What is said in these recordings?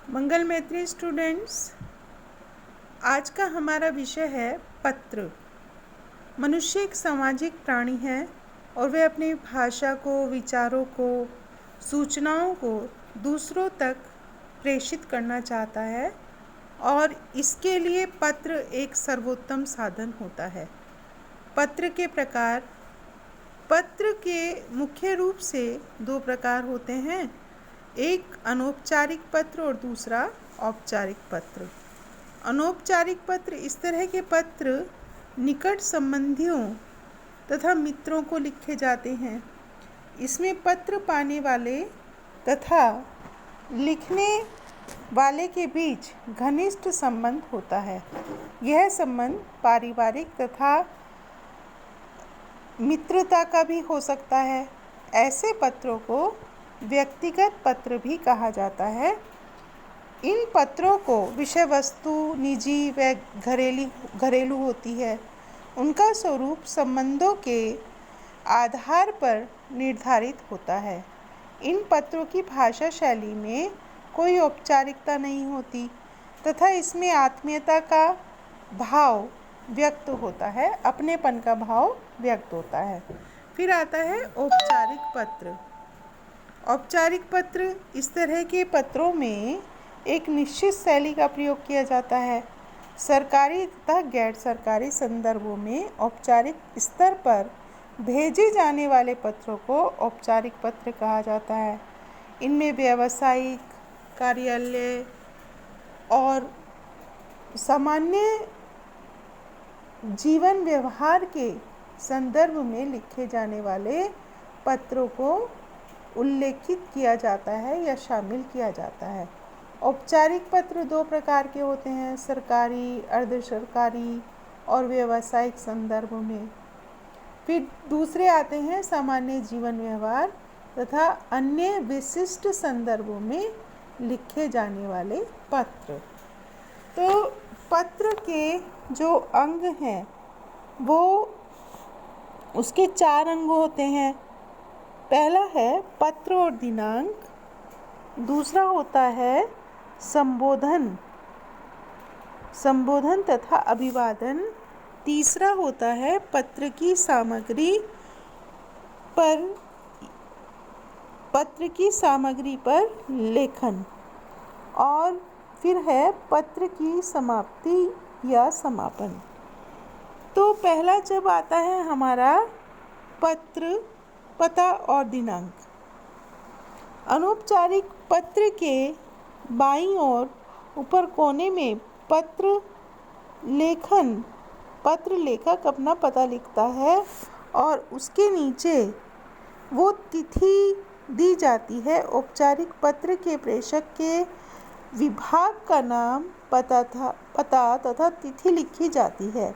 मंगल मैत्री स्टूडेंट्स, आज का हमारा विषय है पत्र। मनुष्य एक सामाजिक प्राणी है और वह अपनी भाषा को, विचारों को, सूचनाओं को दूसरों तक प्रेषित करना चाहता है और इसके लिए पत्र एक सर्वोत्तम साधन होता है। पत्र के प्रकार। पत्र के मुख्य रूप से दो प्रकार होते हैं, एक अनौपचारिक पत्र और दूसरा औपचारिक पत्र। अनौपचारिक पत्र इस तरह के पत्र निकट संबंधियों तथा मित्रों को लिखे जाते हैं। इसमें पत्र पाने वाले तथा लिखने वाले के बीच घनिष्ठ संबंध होता है। यह संबंध पारिवारिक तथा मित्रता का भी हो सकता है। ऐसे पत्रों को व्यक्तिगत पत्र भी कहा जाता है। इन पत्रों को विषय वस्तु निजी व घरेलू होती है। उनका स्वरूप संबंधों के आधार पर निर्धारित होता है। इन पत्रों की भाषा शैली में कोई औपचारिकता नहीं होती तथा इसमें आत्मीयता का भाव व्यक्त होता है, अपनेपन का भाव व्यक्त होता है। फिर आता है औपचारिक पत्र। औपचारिक पत्र इस तरह के पत्रों में एक निश्चित शैली का प्रयोग किया जाता है। सरकारी तथा गैर सरकारी संदर्भों में औपचारिक स्तर पर भेजे जाने वाले पत्रों को औपचारिक पत्र कहा जाता है। इनमें व्यावसायिक, कार्यालय और सामान्य जीवन व्यवहार के संदर्भ में लिखे जाने वाले पत्रों को उल्लेखित किया जाता है या शामिल किया जाता है। औपचारिक पत्र दो प्रकार के होते हैं, सरकारी, अर्ध सरकारी और व्यावसायिक संदर्भ में। फिर दूसरे आते हैं सामान्य जीवन व्यवहार तथा अन्य विशिष्ट संदर्भों में लिखे जाने वाले पत्र। तो पत्र के जो अंग हैं वो उसके 4 अंग होते हैं। पहला है पत्र और दिनांक, दूसरा होता है संबोधन तथा अभिवादन, तीसरा होता है पत्र की सामग्री पर लेखन और फिर है पत्र की समाप्ति या समापन। तो पहला जब आता है हमारा पत्र, पता और दिनांक। अनौपचारिक पत्र के बाईं ओर ऊपर कोने में पत्र लेखक अपना पता लिखता है और उसके नीचे वो तिथि दी जाती है। औपचारिक पत्र के प्रेषक के विभाग का नाम, पता तथा तिथि लिखी जाती है।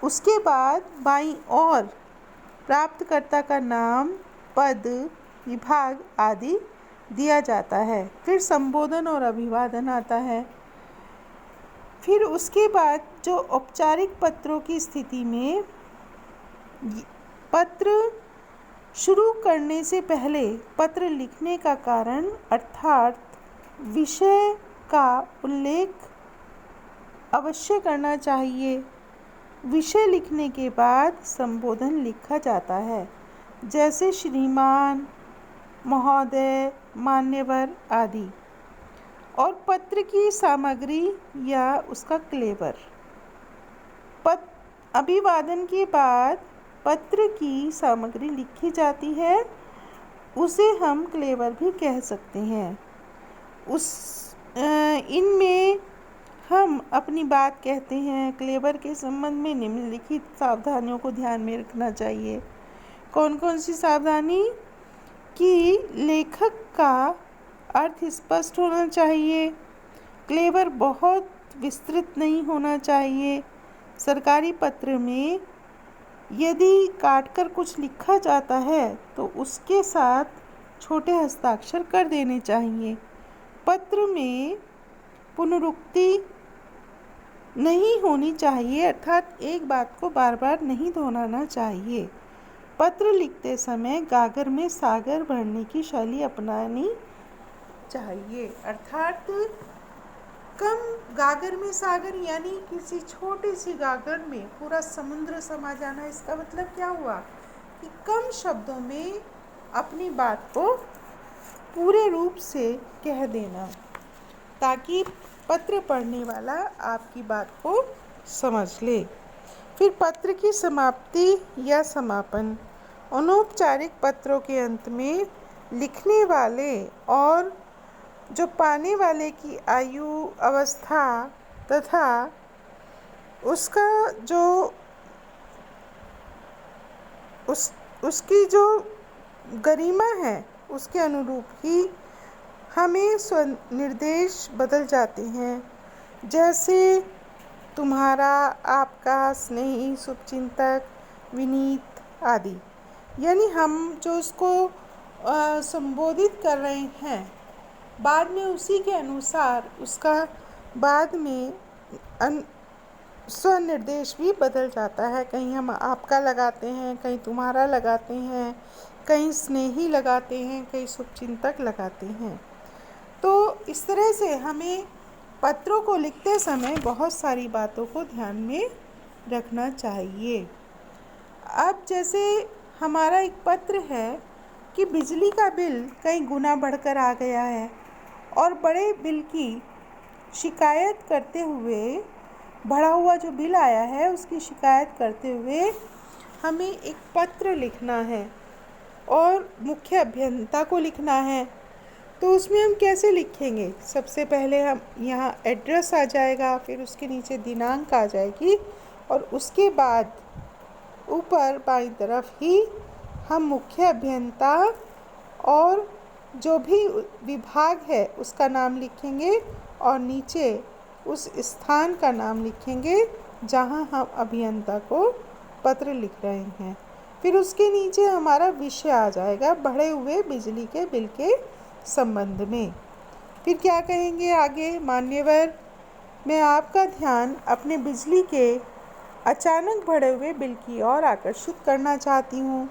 उसके बाद बाईं ओर प्राप्तकर्ता का नाम, पद, विभाग आदि दिया जाता है। फिर संबोधन और अभिवादन आता है। फिर उसके बाद जो औपचारिक पत्रों की स्थिति में पत्र शुरू करने से पहले पत्र लिखने का कारण अर्थात विषय का उल्लेख अवश्य करना चाहिए। विषय लिखने के बाद संबोधन लिखा जाता है, जैसे श्रीमान, महोदय, मान्यवर आदि। और पत्र की सामग्री या उसका क्लेवर। अभिवादन के बाद पत्र की सामग्री लिखी जाती है, उसे हम क्लेवर भी कह सकते हैं। इनमें हम अपनी बात कहते हैं। क्लेवर के संबंध में निम्नलिखित सावधानियों को ध्यान में रखना चाहिए। कौन कौन सी सावधानी? कि लेखक का अर्थ स्पष्ट होना चाहिए, क्लेवर बहुत विस्तृत नहीं होना चाहिए। सरकारी पत्र में यदि काटकर कुछ लिखा जाता है तो उसके साथ छोटे हस्ताक्षर कर देने चाहिए। पत्र में पुनरुक्ति नहीं होनी चाहिए, अर्थात एक बात को बार बार नहीं दोहराना चाहिए। पत्र लिखते समय गागर में सागर भरने की शैली अपनानी चाहिए। अर्थात कम गागर में सागर, यानी किसी छोटी सी गागर में पूरा समुद्र समा जाना। इसका मतलब क्या हुआ कि कम शब्दों में अपनी बात को पूरे रूप से कह देना, ताकि पत्र पढ़ने वाला आपकी बात को समझ ले। फिर पत्र की समाप्ति या समापन। अनौपचारिक पत्रों के अंत में लिखने वाले और जो पाने वाले की आयु, अवस्था तथा उसका जो उसकी जो गरिमा है उसके अनुरूप ही हमें स्वनिर्देश बदल जाते हैं। जैसे तुम्हारा, आपका, स्नेही, शुभचिंतक, विनीत आदि। यानी हम जो उसको संबोधित कर रहे हैं, बाद में उसी के अनुसार उसका बाद में स्वनिर्देश भी बदल जाता है। कहीं हम आपका लगाते हैं, कहीं तुम्हारा लगाते हैं, कहीं स्नेही लगाते हैं, कहीं शुभचिंतक लगाते हैं। तो इस तरह से हमें पत्रों को लिखते समय बहुत सारी बातों को ध्यान में रखना चाहिए। अब जैसे हमारा एक पत्र है कि बिजली का बिल कई गुना बढ़कर आ गया है, और बड़े बिल की शिकायत करते हुए, बढ़ा हुआ जो बिल आया है उसकी शिकायत करते हुए हमें एक पत्र लिखना है और मुख्य अभियंता को लिखना है। तो उसमें हम कैसे लिखेंगे? सबसे पहले हम यहाँ एड्रेस आ जाएगा, फिर उसके नीचे दिनांक आ जाएगी, और उसके बाद ऊपर बाईं तरफ ही हम मुख्य अभियंता और जो भी विभाग है उसका नाम लिखेंगे, और नीचे उस स्थान का नाम लिखेंगे जहाँ हम अभियंता को पत्र लिख रहे हैं। फिर उसके नीचे हमारा विषय आ जाएगा, बढ़े हुए बिजली के बिल के संबंध में। फिर क्या कहेंगे आगे? मान्यवर, मैं आपका ध्यान अपने बिजली के अचानक बढ़े हुए बिल की ओर आकर्षित करना चाहती हूँ।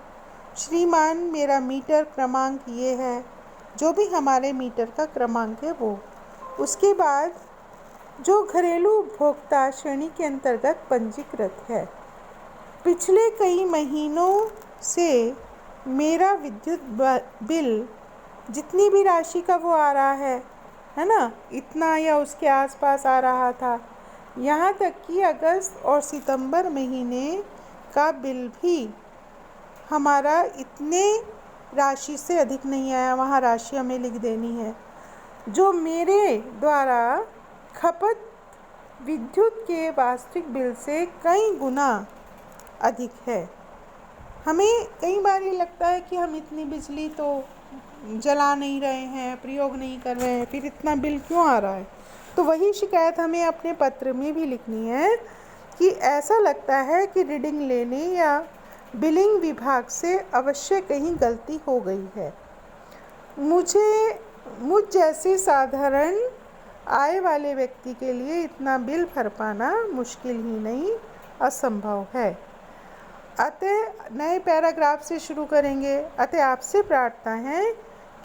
श्रीमान, मेरा मीटर क्रमांक ये है, जो भी हमारे मीटर का क्रमांक है वो। उसके बाद जो घरेलू उपभोक्ता श्रेणी के अंतर्गत पंजीकृत है। पिछले कई महीनों से मेरा विद्युत बिल जितनी भी राशि का वो आ रहा है ना, इतना या उसके आसपास आ रहा था। यहाँ तक कि अगस्त और सितंबर महीने का बिल भी हमारा इतने राशि से अधिक नहीं आया। वहाँ राशि हमें लिख देनी है, जो मेरे द्वारा खपत विद्युत के वास्तविक बिल से कई गुना अधिक है। हमें कई बार ये लगता है कि हम इतनी बिजली तो जला नहीं रहे हैं, प्रयोग नहीं कर रहे हैं, फिर इतना बिल क्यों आ रहा है? तो वही शिकायत हमें अपने पत्र में भी लिखनी है कि ऐसा लगता है कि रीडिंग लेने या बिलिंग विभाग से अवश्य कहीं गलती हो गई है। मुझ जैसे साधारण आय वाले व्यक्ति के लिए इतना बिल भर पाना मुश्किल ही नहीं, असंभव है। अतः नए पैराग्राफ से शुरू करेंगे। अतः आपसे प्रार्थना है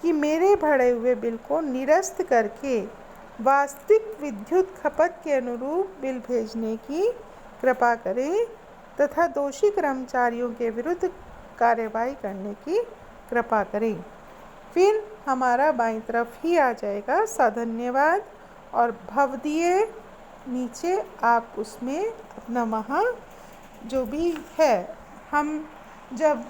कि मेरे भरे हुए बिल को निरस्त करके वास्तविक विद्युत खपत के अनुरूप बिल भेजने की कृपा करें, तथा दोषी कर्मचारियों के विरुद्ध कार्रवाई करने की कृपा करें। फिर हमारा बाईं तरफ ही आ जाएगा धन्यवाद और भवदीय। नीचे आप उसमें अपना वहाँ जो भी है, हम जब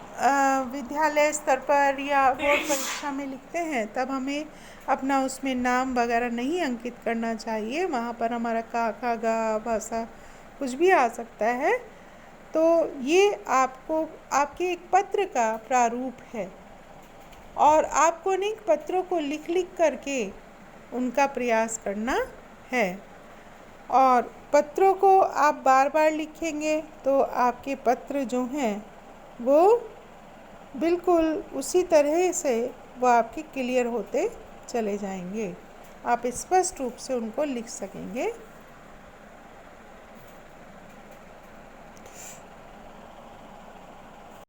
विद्यालय स्तर पर या बोर्ड परीक्षा में लिखते हैं तब हमें अपना उसमें नाम वगैरह नहीं अंकित करना चाहिए। वहाँ पर हमारा का, खा, गा, भाषा कुछ भी आ सकता है। तो ये आपको आपके एक पत्र का प्रारूप है, और आपको अनेक पत्रों को लिख करके उनका प्रयास करना है। और पत्रों को आप बार बार लिखेंगे तो आपके पत्र जो हैं वो बिल्कुल उसी तरह से वो आपके क्लियर होते चले जाएंगे। आप स्पष्ट रूप से उनको लिख सकेंगे।